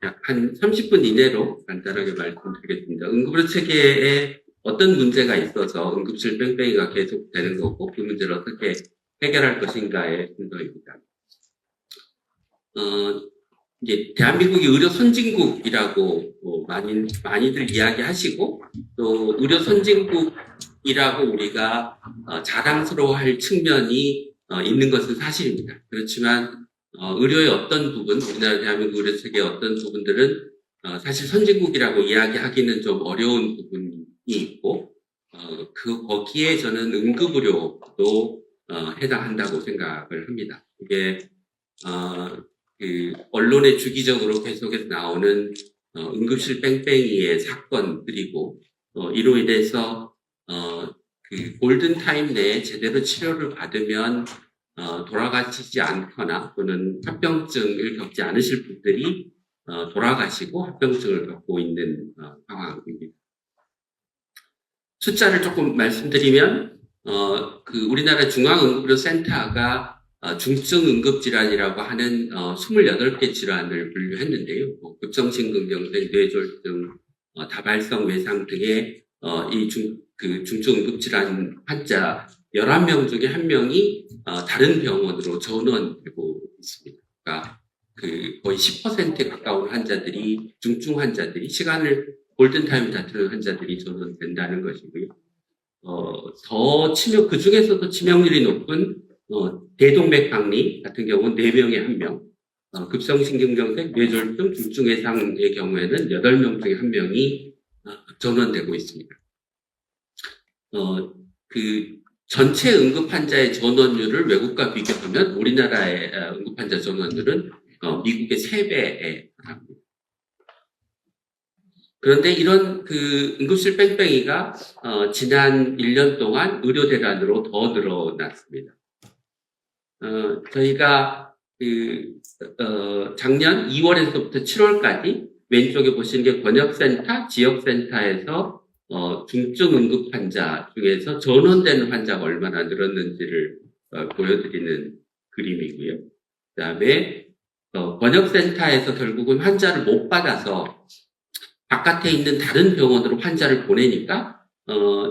약 한 30분 이내로 간단하게 말씀드리겠습니다. 응급의료 체계에 어떤 문제가 있어서 응급실 뺑뺑이가 계속되는 거고 그 문제를 어떻게 해결할 것인가의 순서입니다. 이제 대한민국이 의료 선진국이라고 많이들 이야기하시고 또 의료 선진국이라고 우리가 자랑스러워할 측면이 있는 것은 사실입니다. 그렇지만 의료의 어떤 부분, 우리나라 대한민국 의료 체계의 어떤 부분들은 사실 선진국이라고 이야기하기는 좀 어려운 부분이 있고 거기에 저는 응급의료도 해당한다고 생각을 합니다. 이게 언론에 주기적으로 계속해서 나오는 응급실 뺑뺑이의 사건들이고 이로 인해서 골든타임 내에 제대로 치료를 받으면 돌아가시지 않거나 또는 합병증을 겪지 않으실 분들이 돌아가시고 합병증을 겪고 있는 상황입니다. 숫자를 조금 말씀드리면 우리나라 중앙응급의료센터가 중증 응급질환이라고 하는 28개 질환을 분류했는데요. 급성심근경색, 뇌졸중, 다발성 외상 등의 중증 응급질환 환자 11명 중에 1명이 다른 병원으로 전원되고 있습니다. 그러니까 거의 10%에 가까운 환자들이, 중증 환자들이, 시간을 골든타임을 다투는 환자들이 전원된다는 것이고요. 그 중에서도 치명률이 높은 대동맥박리 같은 경우는 4명에 1명, 급성심근경색, 뇌졸중, 중증외상의 경우에는 8명 중에 1명이 전원되고 있습니다. 전체 응급환자의 전원율을 외국과 비교하면 우리나라의 응급환자 전원율은 미국의 3배에 달합니다. 그런데 이런 응급실 뺑뺑이가 지난 1년 동안 의료대란으로 더 늘어났습니다. 저희가 작년 2월에서부터 7월까지 왼쪽에 보시는 게 권역센터, 지역센터에서 중증 응급 환자 중에서 전원되는 환자가 얼마나 늘었는지를 보여드리는 그림이고요. 그 다음에 권역센터에서 결국은 환자를 못 받아서 바깥에 있는 다른 병원으로 환자를 보내니까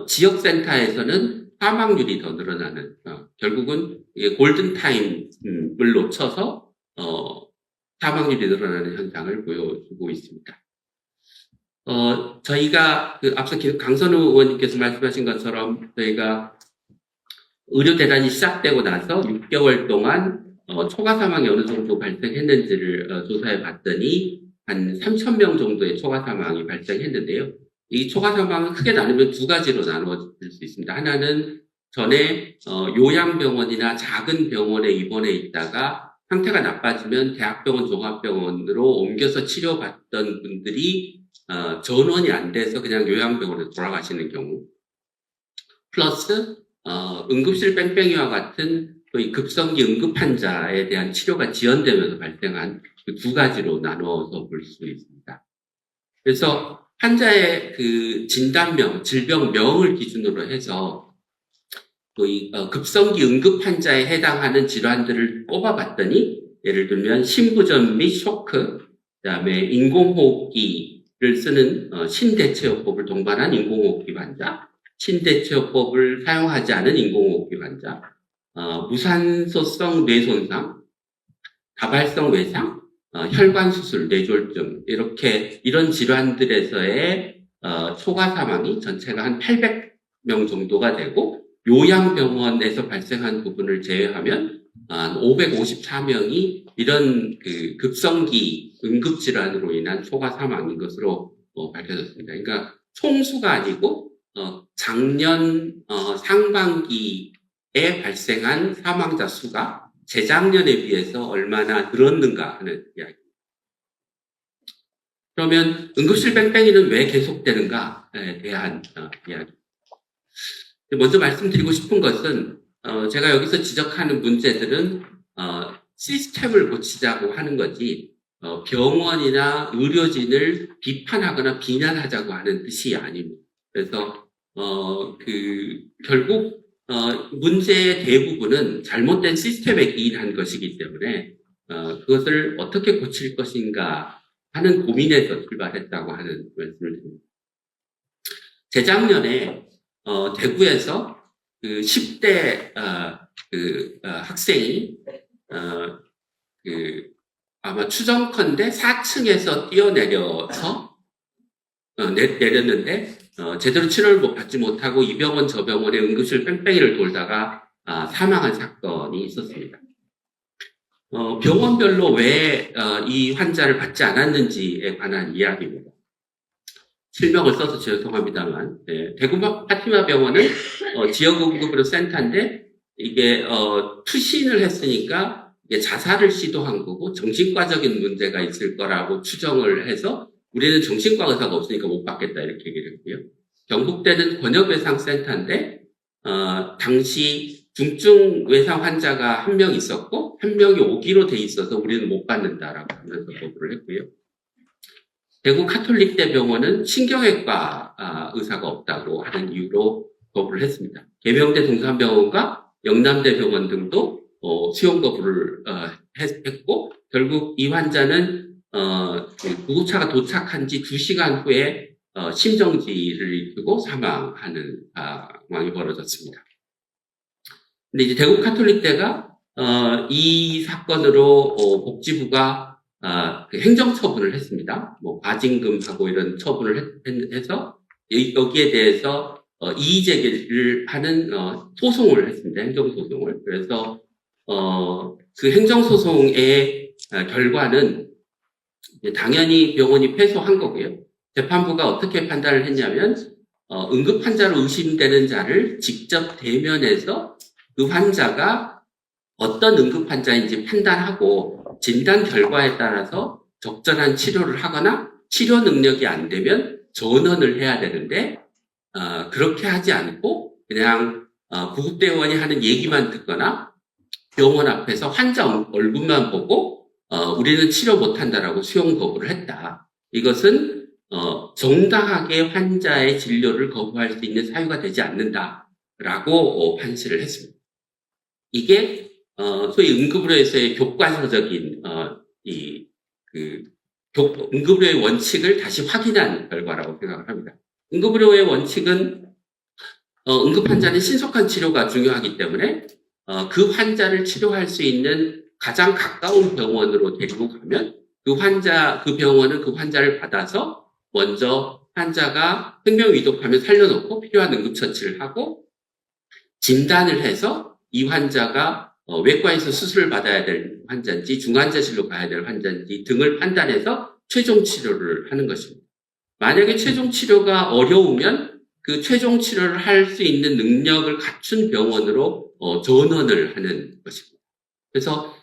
지역센터에서는 사망률이 더 늘어나는 결국은 골든타임을 놓쳐서 사망률이 늘어나는 현상을 보여주고 있습니다. 저희가 앞서 강선우 의원님께서 말씀하신 것처럼 저희가 의료 대란이 시작되고 나서 6개월 동안 초과 사망이 어느 정도 발생했는지를 조사해 봤더니 한 3,000명 정도의 초과 사망이 발생했는데요. 이 초과 사망은 크게 나누면 2가지로 나누어질 수 있습니다. 하나는 전에 요양병원이나 작은 병원에 입원해 있다가 상태가 나빠지면 대학병원, 종합병원으로 옮겨서 치료받던 분들이 전원이 안 돼서 그냥 요양병원에 돌아가시는 경우, 플러스 응급실 뺑뺑이와 같은 이 급성기 응급환자에 대한 치료가 지연되면서 발생한 그 2가지로 나누어서 볼 수 있습니다. 그래서 환자의 진단명, 질병명을 기준으로 해서 이 급성기 응급환자에 해당하는 질환들을 꼽아봤더니 예를 들면 심부전 및 쇼크, 그다음에 인공호흡기를 쓰는 신대체호흡법을 동반한 인공호흡기 환자, 신대체호흡법을 사용하지 않은 인공호흡기 환자, 무산소성 뇌손상, 다발성 외상, 혈관 수술, 뇌졸중 이런 질환들에서의 초과 사망이 전체가 한 800명 정도가 되고 요양병원에서 발생한 부분을 제외하면 한 554명이 이런 급성기 응급질환으로 인한 초과 사망인 것으로 밝혀졌습니다. 그러니까 총수가 아니고 작년 상반기에 발생한 사망자 수가 재작년에 비해서 얼마나 늘었는가 하는 이야기입니다. 그러면 응급실 뺑뺑이는 왜 계속되는가에 대한 이야기. 먼저 말씀드리고 싶은 것은 제가 여기서 지적하는 문제들은 시스템을 고치자고 하는 거지 병원이나 의료진을 비판하거나 비난하자고 하는 뜻이 아닙니다. 그래서 결국 문제의 대부분은 잘못된 시스템에 기인한 것이기 때문에 그것을 어떻게 고칠 것인가 하는 고민에서 출발했다고 하는 말씀을 드립니다. 재작년에 대구에서 그 10대 학생이 아마 추정컨대 4층에서 뛰어내려서 내렸는데 제대로 치료를 받지 못하고 이 병원 저 병원에 응급실 뺑뺑이를 돌다가 사망한 사건이 있었습니다. 병원별로 왜 이 환자를 받지 않았는지에 관한 이야기입니다. 실명을 써서 죄송합니다만, 대구 파티마 병원은 지역응급의료 센터인데 이게 투신을 했으니까 이게 자살을 시도한 거고 정신과적인 문제가 있을 거라고 추정을 해서 우리는 정신과 의사가 없으니까 못 받겠다 이렇게 얘기를 했고요. 경북대는 권역외상센터인데 당시 중증 외상 환자가 한 명 있었고 한 명이 오기로 돼 있어서 우리는 못 받는다라고 하면서 거부를 했고요. 대구 카톨릭대 병원은 신경외과 의사가 없다고 하는 이유로 거부를 했습니다. 계명대 동산병원과 영남대 병원 등도 수용 거부를 했고 결국 이 환자는 구급차가 도착한 지 2시간 후에 심정지를 일으키고 사망하는 상황이 벌어졌습니다. 근데 이제 대구 카톨릭대가 이 사건으로 복지부가 그 행정처분을 했습니다. 뭐 과징금하고 이런 처분을 해서 여기에 대해서 이의 제기를 하는 소송을 했습니다. 행정소송을. 그래서 그 행정소송의 결과는 당연히 병원이 패소한 거고요. 재판부가 어떻게 판단을 했냐면 응급 환자로 의심되는 자를 직접 대면해서 그 환자가 어떤 응급 환자인지 판단하고 진단 결과에 따라서 적절한 치료를 하거나 치료 능력이 안 되면 전원을 해야 되는데 그렇게 하지 않고 그냥 구급대원이 하는 얘기만 듣거나 병원 앞에서 환자 얼굴만 보고 우리는 치료 못한다라고 수용 거부를 했다. 이것은 정당하게 환자의 진료를 거부할 수 있는 사유가 되지 않는다라고 판시를 했습니다. 이게 소위 응급의료에서의 교과서적인 응급의료의 원칙을 다시 확인한 결과라고 생각을 합니다. 응급의료의 원칙은 응급 환자는 신속한 치료가 중요하기 때문에 그 환자를 치료할 수 있는 가장 가까운 병원으로 데리고 가면 그 병원은 그 환자를 받아서 먼저 환자가 생명위독하면 살려놓고 필요한 응급처치를 하고 진단을 해서 이 환자가 외과에서 수술을 받아야 될 환자인지 중환자실로 가야 될 환자인지 등을 판단해서 최종 치료를 하는 것입니다. 만약에 최종 치료가 어려우면 그 최종 치료를 할 수 있는 능력을 갖춘 병원으로 전원을 하는 것입니다. 그래서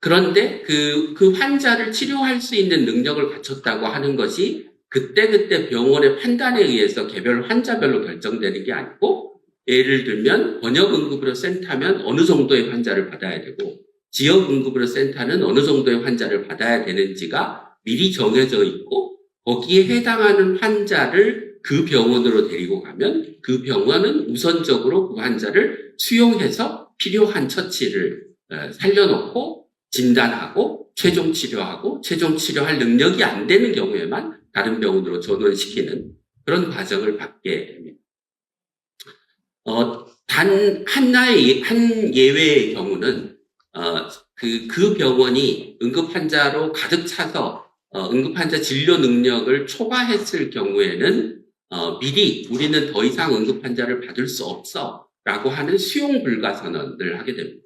그런데 그 환자를 치료할 수 있는 능력을 갖췄다고 하는 것이 그때그때 병원의 판단에 의해서 개별 환자별로 결정되는 게 아니고 예를 들면 번역응급의료 센터면 어느 정도의 환자를 받아야 되고 지역응급의료 센터는 어느 정도의 환자를 받아야 되는지가 미리 정해져 있고 거기에 해당하는 환자를 그 병원으로 데리고 가면 그 병원은 우선적으로 그 환자를 수용해서 필요한 처치를 살려놓고 진단하고 최종 치료하고 최종 치료할 능력이 안 되는 경우에만 다른 병원으로 전원시키는 그런 과정을 받게 됩니다. 한 예외의 경우는, 그 병원이 응급환자로 가득 차서, 응급환자 진료 능력을 초과했을 경우에는, 미리 우리는 더 이상 응급환자를 받을 수 없어. 라고 하는 수용 불가 선언을 하게 됩니다.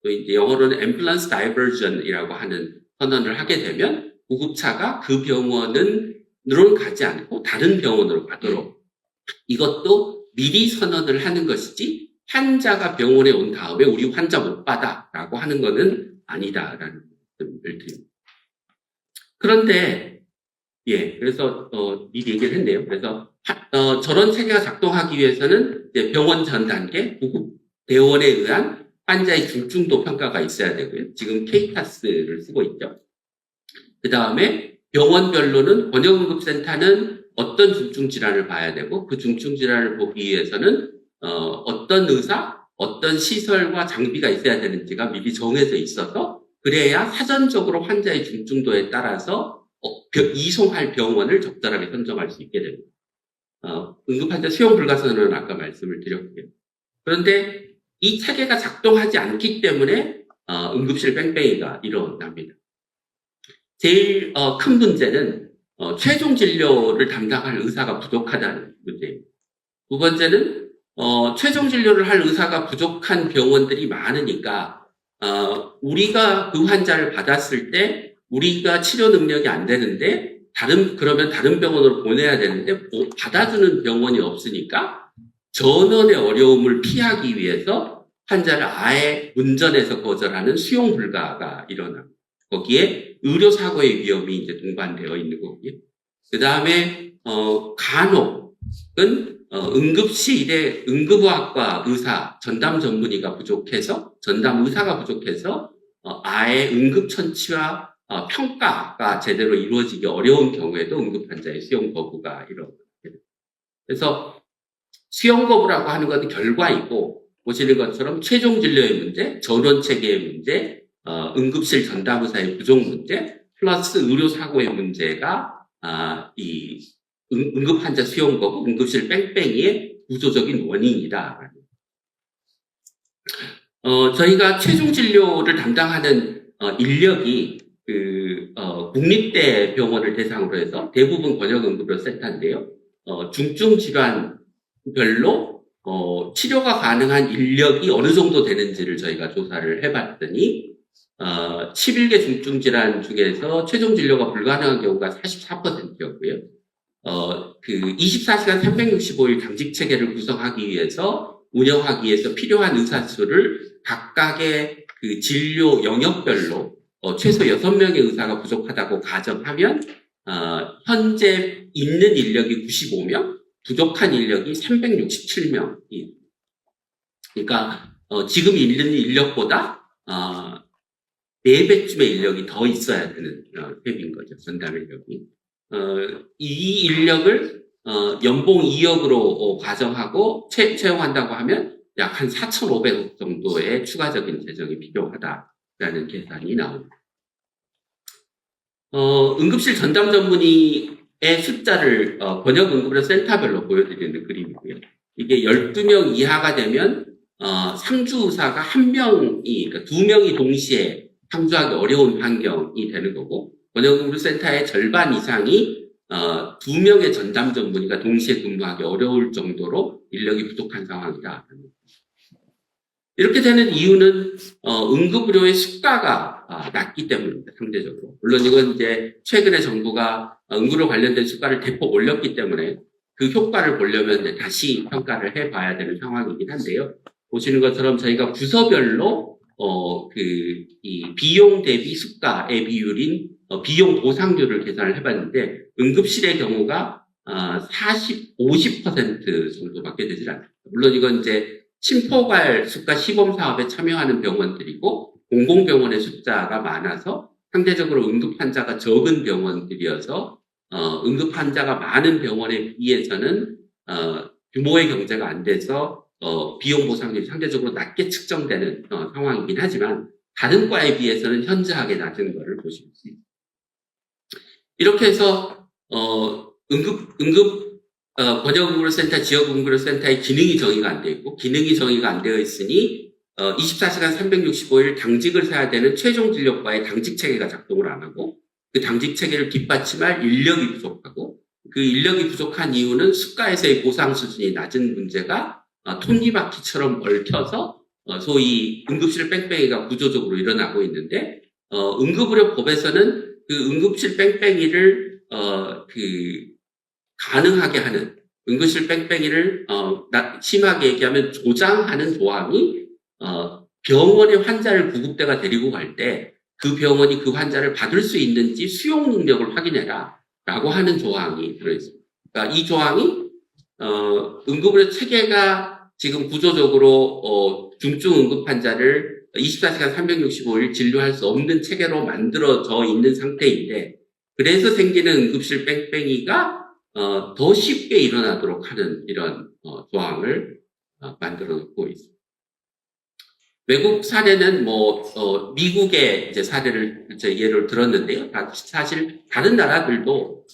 또 이제 영어로는 ambulance diversion이라고 하는 선언을 하게 되면, 구급차가 그 병원으로 가지 않고 다른 병원으로 가도록 이것도 미리 선언을 하는 것이지 환자가 병원에 온 다음에 우리 환자 못 받아라고 하는 것은 아니다라는 말씀을 드립니다. 그런데 그래서 미리 얘기를 했네요. 그래서 저런 체계가 작동하기 위해서는 이제 병원 전 단계 구급 대원에 의한 환자의 중증도 평가가 있어야 되고요. 지금 케이타스를 쓰고 있죠. 그 다음에 병원별로는 번역응급센터는 어떤 중증 질환을 봐야 되고 그 중증 질환을 보기 위해서는 어떤 의사, 어떤 시설과 장비가 있어야 되는지가 미리 정해져 있어서 그래야 사전적으로 환자의 중증도에 따라서 이송할 병원을 적절하게 선정할 수 있게 됩니다. 응급환자 수용 불가선언은 아까 말씀을 드렸고요. 그런데 이 체계가 작동하지 않기 때문에 응급실 뺑뺑이가 일어납니다. 제일 큰 문제는 최종 진료를 담당할 의사가 부족하다는 문제입니다. 두 번째는 최종 진료를 할 의사가 부족한 병원들이 많으니까 우리가 그 환자를 받았을 때 우리가 치료 능력이 안 되는데 그러면 다른 병원으로 보내야 되는데 받아주는 병원이 없으니까 전원의 어려움을 피하기 위해서 환자를 아예 운전해서 거절하는 수용 불가가 일어납니다. 거기에 의료사고의 위험이 이제 동반되어 있는 거고요. 그 다음에, 간혹은, 응급실에 응급의학과 의사, 전담 전문의가 부족해서, 전담 의사가 부족해서, 아예 응급처치와 평가가 제대로 이루어지기 어려운 경우에도 응급환자의 수용 거부가 일어납니다. 그래서 수용 거부라고 하는 것은 결과이고, 보시는 것처럼 최종 진료의 문제, 전원 체계의 문제, 응급실 전담 의사의 부족 문제, 플러스 의료 사고의 문제가 이 응급 환자 수용 거부, 응급실 뺑뺑이의 구조적인 원인이다. 저희가 최종 진료를 담당하는 인력이 국립대 병원을 대상으로 해서 대부분 권역응급의료센터인데요. 중증 질환별로 치료가 가능한 인력이 어느 정도 되는지를 저희가 조사를 해봤더니 11개 중증 질환 중에서 최종 진료가 불가능한 경우가 44%였고요. 24시간 365일 당직 체계를 구성하기 위해서 운영하기 위해서 필요한 의사 수를 각각의 그 진료 영역별로 최소 6명의 의사가 부족하다고 가정하면 현재 있는 인력이 95명, 부족한 인력이 367명이. 그러니까 지금 있는 인력보다 4배쯤의 인력이 더 있어야 되는 셈인 거죠. 전담 인력이. 이 인력을 연봉 2억으로 가정하고 채용한다고 하면 약 한 4,500억 정도의 추가적인 재정이 필요하다라는 계산이 나옵니다. 응급실 전담 전문의의 숫자를 권역응급의료 센터별로 보여드리는 그림이고요. 이게 12명 이하가 되면 상주 의사가 1명이, 그러니까 2명이 동시에 상주하기 어려운 환경이 되는 거고, 권역응급센터의 절반 이상이 2명의 전담 전문의가 동시에 근무하기 어려울 정도로 인력이 부족한 상황이다. 이렇게 되는 이유는 응급의료의 수가가 낮기 때문입니다. 상대적으로. 물론 이건 이제 최근에 정부가 응급의료 관련된 수가를 대폭 올렸기 때문에 그 효과를 보려면 이제 다시 평가를 해봐야 되는 상황이긴 한데요. 보시는 것처럼 저희가 부서별로 이 비용 대비 수가의 비율인 비용 보상률을 계산을 해봤는데 응급실의 경우가 50% 정도밖에 되질 않습니다. 물론 이건 이제 심포괄 수가 시범 사업에 참여하는 병원들이고 공공병원의 숫자가 많아서 상대적으로 응급 환자가 적은 병원들이어서 응급 환자가 많은 병원에 비해서는 규모의 경제가 안 돼서 비용 보상률이 상대적으로 낮게 측정되는 상황이긴 하지만 다른 과에 비해서는 현저하게 낮은 것을 보실 수 있습니다. 이렇게 해서 권역응급의료센터, 지역응급의료센터의 기능이 정의가 안 되어 있고 기능이 정의가 안 되어 있으니 24시간 365일 당직을 세야 되는 최종 진료과의 당직 체계가 작동을 안 하고 그 당직 체계를 뒷받침할 인력이 부족하고 그 인력이 부족한 이유는 수가에서의 보상 수준이 낮은 문제가 톱니바퀴처럼 얽혀서 소위 응급실 뺑뺑이가 구조적으로 일어나고 있는데 응급의료법에서는 그 응급실 뺑뺑이를 가능하게 하는 응급실 뺑뺑이를 심하게 얘기하면 조장하는 조항이 병원에 환자를 구급대가 데리고 갈 때 그 병원이 그 환자를 받을 수 있는지 수용 능력을 확인해라 라고 하는 조항이 들어있습니다. 그러니까 이 조항이 응급의료 체계가 지금 구조적으로 중증 응급 환자를 24시간 365일 진료할 수 없는 체계로 만들어져 있는 상태인데 그래서 생기는 응급실 뺑뺑이가 더 쉽게 일어나도록 하는 이런 조항을 만들어 놓고 있습니다. 외국 사례는 미국의 이제 사례를 이제 예를 들었는데요. 사실 다른 나라들도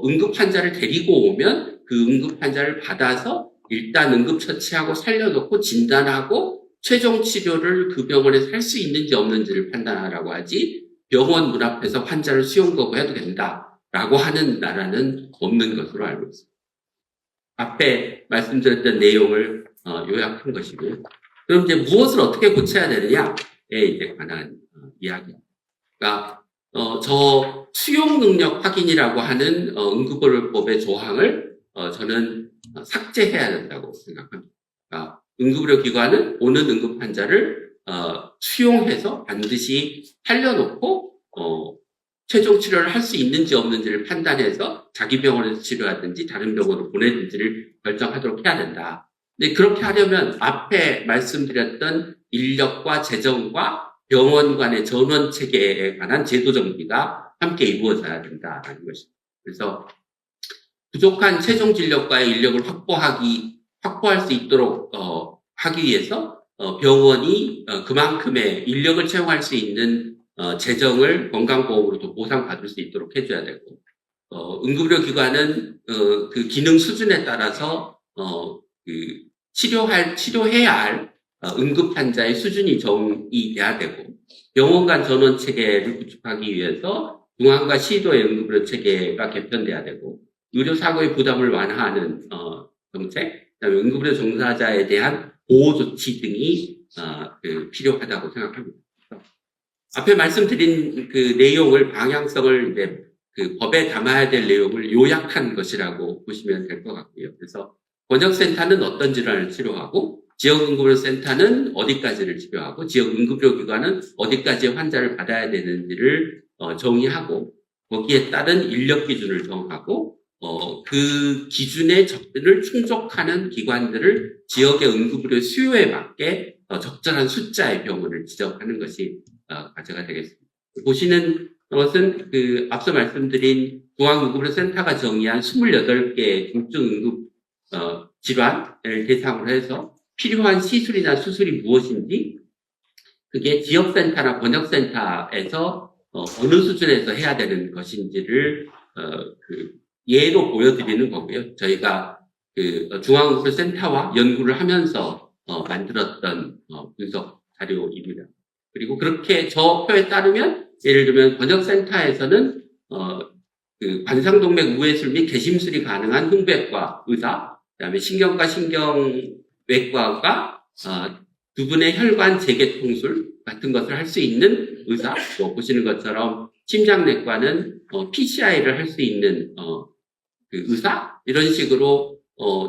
응급 환자를 데리고 오면 그 응급 환자를 받아서 일단 응급 처치하고 살려놓고 진단하고 최종 치료를 그 병원에서 할 수 있는지 없는지를 판단하라고 하지, 병원 문 앞에서 환자를 수용 거부해도 된다라고 하는 나라는 없는 것으로 알고 있습니다. 앞에 말씀드렸던 내용을 요약한 것이고요. 그럼 이제 무엇을 어떻게 고쳐야 되느냐에 이제 관한 이야기입니다. 그러니까 저 수용 능력 확인이라고 하는 응급의료법의 조항을 저는 삭제해야 된다고 생각합니다. 그러니까 응급의료기관은 오는 응급 환자를 수용해서 반드시 살려놓고 최종 치료를 할 수 있는지 없는지를 판단해서 자기 병원에서 치료하든지 다른 병원으로 보내든지를 결정하도록 해야 된다. 근데 그렇게 하려면 앞에 말씀드렸던 인력과 재정과 병원 간의 전원 체계에 관한 제도 정비가 함께 이루어져야 된다는 것입니다. 그래서 부족한 최종 진료과의 인력을 확보할 수 있도록 하기 위해서 병원이 그만큼의 인력을 채용할 수 있는 재정을 건강보험으로도 보상받을 수 있도록 해줘야 되고, 응급의료기관은 그 기능 수준에 따라서 치료해야 할 응급 환자의 수준이 정의돼야 되고, 병원 간 전원 체계를 구축하기 위해서 중앙과 시도의 응급의료 체계가 개편돼야 되고, 의료사고의 부담을 완화하는 정책, 그다음에 응급의료 종사자에 대한 보호 조치 등이 필요하다고 생각합니다. 앞에 말씀드린 그 내용을, 방향성을 이제 그 법에 담아야 될 내용을 요약한 것이라고 보시면 될 것 같고요. 그래서 번역센터는 어떤 질환을 치료하고, 지역응급의료센터는 어디까지를 치료하고, 지역응급의료기관은 어디까지의 환자를 받아야 되는지를 정의하고, 거기에 따른 인력 기준을 정하고, 그 기준의 적들을 충족하는 기관들을 지역의 응급의료 수요에 맞게 적절한 숫자의 병원을 지정하는 것이 과제가 되겠습니다. 보시는 것은 그 앞서 말씀드린 중앙응급의료센터가 정의한 28개의 중증 응급 질환을 대상으로 해서 필요한 시술이나 수술이 무엇인지, 그게 지역센터나 번역센터에서 어느 수준에서 해야 되는 것인지를 예로 보여드리는 거고요. 저희가 그 중앙응급의료센터와 연구를 하면서 만들었던 분석 자료입니다. 그리고 그렇게 저 표에 따르면, 예를 들면 번역센터에서는 그 관상동맥 우회술 및 개심술이 가능한 흉부외과 의사, 그다음에 신경과 신경외과가 두 분의 혈관 재개통술 같은 것을 할 수 있는 의사, 보시는 것처럼 심장내과는 PCI를 할 수 있는 그 의사, 이런 식으로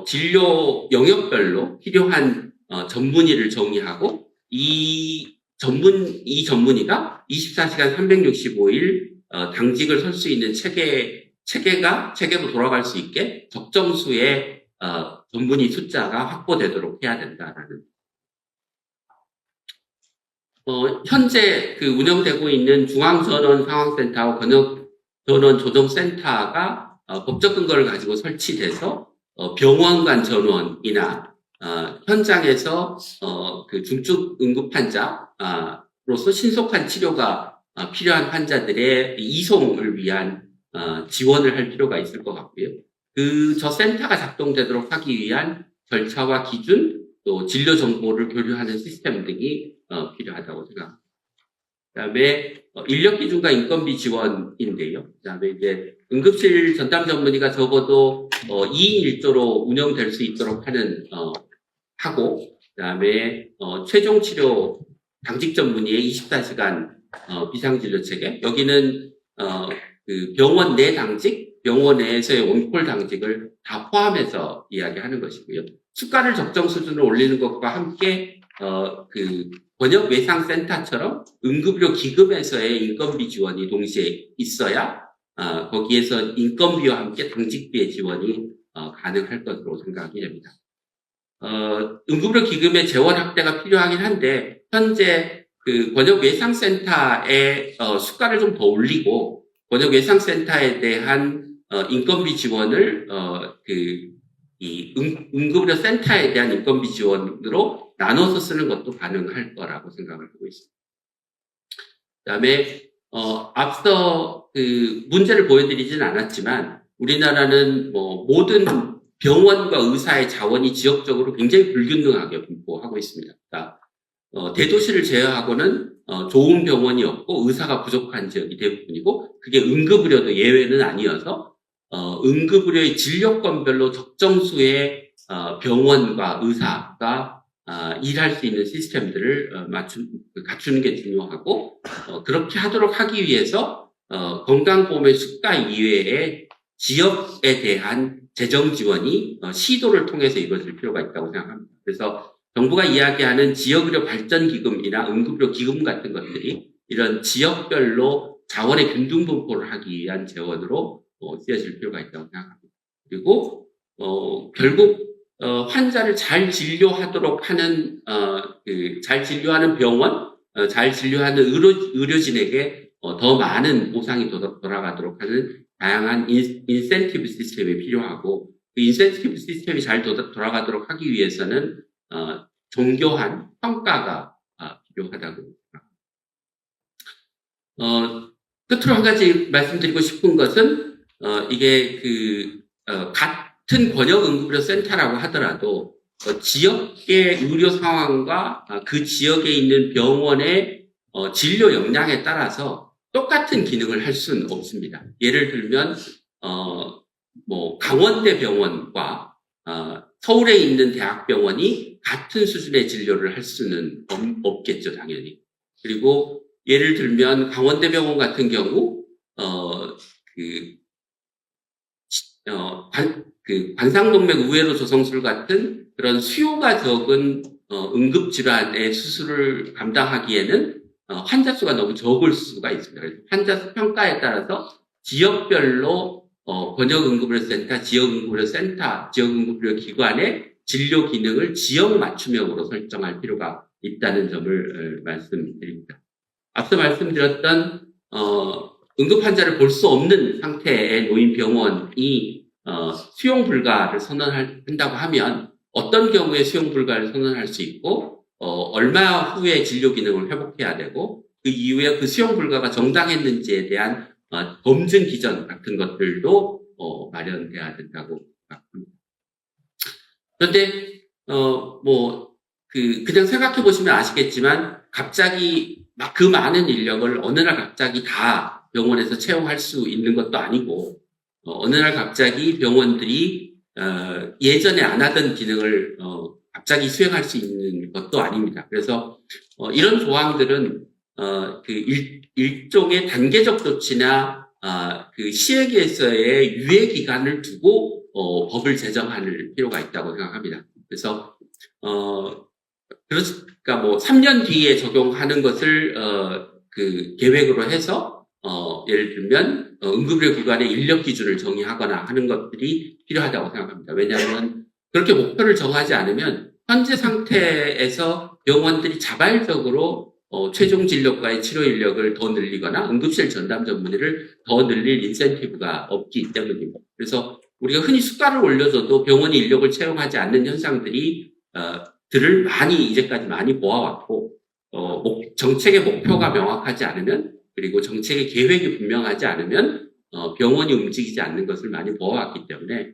진료 영역별로 필요한 전문의를 정의하고, 이 전문의가 24시간 365일 당직을 설 수 있는 체계로 돌아갈 수 있게 적정수의 전문의 숫자가 확보되도록 해야 된다라는. 현재 그 운영되고 있는 중앙전원상황센터와 권역전원조정센터가 법적 근거를 가지고 설치돼서 병원 간 전원이나 현장에서 그 중증 응급 환자로서 신속한 치료가 필요한 환자들의 이송을 위한 지원을 할 필요가 있을 것 같고요. 저 센터가 작동되도록 하기 위한 절차와 기준, 또 진료 정보를 교류하는 시스템 등이 필요하다고 생각합니다. 그다음에 인력 기준과 인건비 지원인데요. 그다음에 이제 응급실 전담 전문의가 적어도 2인 1조로 운영될 수 있도록 하고, 그다음에 최종 치료 당직 전문의의 24시간 비상진료 체계, 여기는 그 병원 내 당직, 병원 내에서의 온콜 당직을 다 포함해서 이야기하는 것이고요. 수가를 적정 수준으로 올리는 것과 함께 그 번역 외상센터처럼 응급의료 기금에서의 인건비 지원이 동시에 있어야 거기에서 인건비와 함께 당직비의 지원이 가능할 것으로 생각이 됩니다. 응급의료 기금의 재원 확대가 필요하긴 한데, 현재 그 번역 외상센터의 수가를 좀 더 올리고, 번역 외상센터에 대한 인건비 지원을 응급의료 센터에 대한 인건비 지원으로 나눠서 쓰는 것도 가능할 거라고 생각을 하고 있습니다. 그다음에 앞서 그 문제를 보여드리진 않았지만 우리나라는 뭐 모든 병원과 의사의 자원이 지역적으로 굉장히 불균등하게 분포하고 있습니다. 그러니까 대도시를 제외하고는 좋은 병원이 없고 의사가 부족한 지역이 대부분이고 그게 응급의료도 예외는 아니어서 응급의료의 진료권별로 적정수의 병원과 의사가 일할 수 있는 시스템들을 갖추는 게 중요하고 그렇게 하도록 하기 위해서 건강보험의 수가 이외에 지역에 대한 재정 지원이 시도를 통해서 이루어질 필요가 있다고 생각합니다. 그래서 정부가 이야기하는 지역의료 발전기금이나 응급의료 기금 같은 것들이 이런 지역별로 자원의 균등 분포를 하기 위한 재원으로 쓰여질 필요가 있다고 생각합니다. 그리고 결국 환자를 잘 진료하도록 하는 잘 진료하는 병원, 잘 진료하는 의료진에게 더 많은 보상이 돌아가도록 하는 다양한 인센티브 시스템이 필요하고 그 인센티브 시스템이 잘 돌아가도록 하기 위해서는 정교한 평가가 필요하다고 생각합니다. 끝으로 한 가지 말씀드리고 싶은 것은 이게 같은 권역응급의료센터라고 하더라도 지역의 의료 상황과 그 지역에 있는 병원의 진료 역량에 따라서 똑같은 기능을 할 수는 없습니다. 예를 들면 뭐 강원대 병원과 서울에 있는 대학병원이 같은 수준의 진료를 할 수는 없겠죠, 당연히. 그리고 예를 들면 강원대 병원 같은 경우 관상동맥 우회로 조성술 같은 그런 수요가 적은 응급질환의 수술을 감당하기에는 환자 수가 너무 적을 수가 있습니다. 그래서 환자 수 평가에 따라서 지역별로 권역응급의료센터, 지역응급의료센터, 지역응급의료기관의 진료 기능을 지역 맞춤형으로 설정할 필요가 있다는 점을 말씀드립니다. 앞서 말씀드렸던 응급 환자를 볼 수 없는 상태에 놓인 병원이 수용 불가를 선언한다고 하면 어떤 경우에 수용 불가를 선언할 수 있고 얼마 후에 진료 기능을 회복해야 되고 그 이후에 그 수용 불가가 정당했는지에 대한 검증 기전 같은 것들도 마련돼야 된다고 생각합니다. 그런데 그냥 생각해 보시면 아시겠지만 갑자기 막 그 많은 인력을 어느 날 갑자기 다 병원에서 채용할 수 있는 것도 아니고 어느 날 갑자기 병원들이 예전에 안 하던 기능을 갑자기 수행할 수 있는 것도 아닙니다. 그래서 이런 조항들은 일종의 단계적 조치나 그 시행에서의 유예 기간을 두고 법을 제정할 필요가 있다고 생각합니다. 그래서 그러니까 뭐 3년 뒤에 적용하는 것을 계획으로 해서 예를 들면 응급의료기관의 인력 기준을 정의하거나 하는 것들이 필요하다고 생각합니다. 왜냐하면 그렇게 목표를 정하지 않으면 현재 상태에서 병원들이 자발적으로 최종 진료과의 치료 인력을 더 늘리거나 응급실 전담 전문의를 더 늘릴 인센티브가 없기 때문입니다. 그래서 우리가 흔히 수가를 올려줘도 병원이 인력을 채용하지 않는 현상들을 이제까지 많이 보아왔고 정책의 목표가 명확하지 않으면 그리고 정책의 계획이 분명하지 않으면 병원이 움직이지 않는 것을 많이 보아왔기 때문에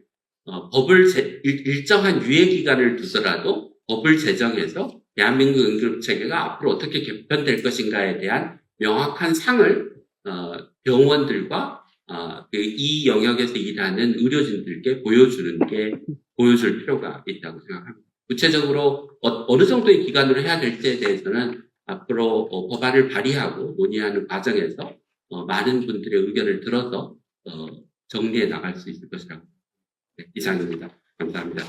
법을 일정한 유예 기간을 두더라도 법을 제정해서 대한민국 응급체계가 앞으로 어떻게 개편될 것인가에 대한 명확한 상을 병원들과 이 영역에서 일하는 의료진들께 보여줄 필요가 있다고 생각합니다. 구체적으로 어느 정도의 기간으로 해야 될지에 대해서는 앞으로 법안을 발의하고 논의하는 과정에서 많은 분들의 의견을 들어서 정리해 나갈 수 있을 것이라고. 네, 이상입니다. 감사합니다.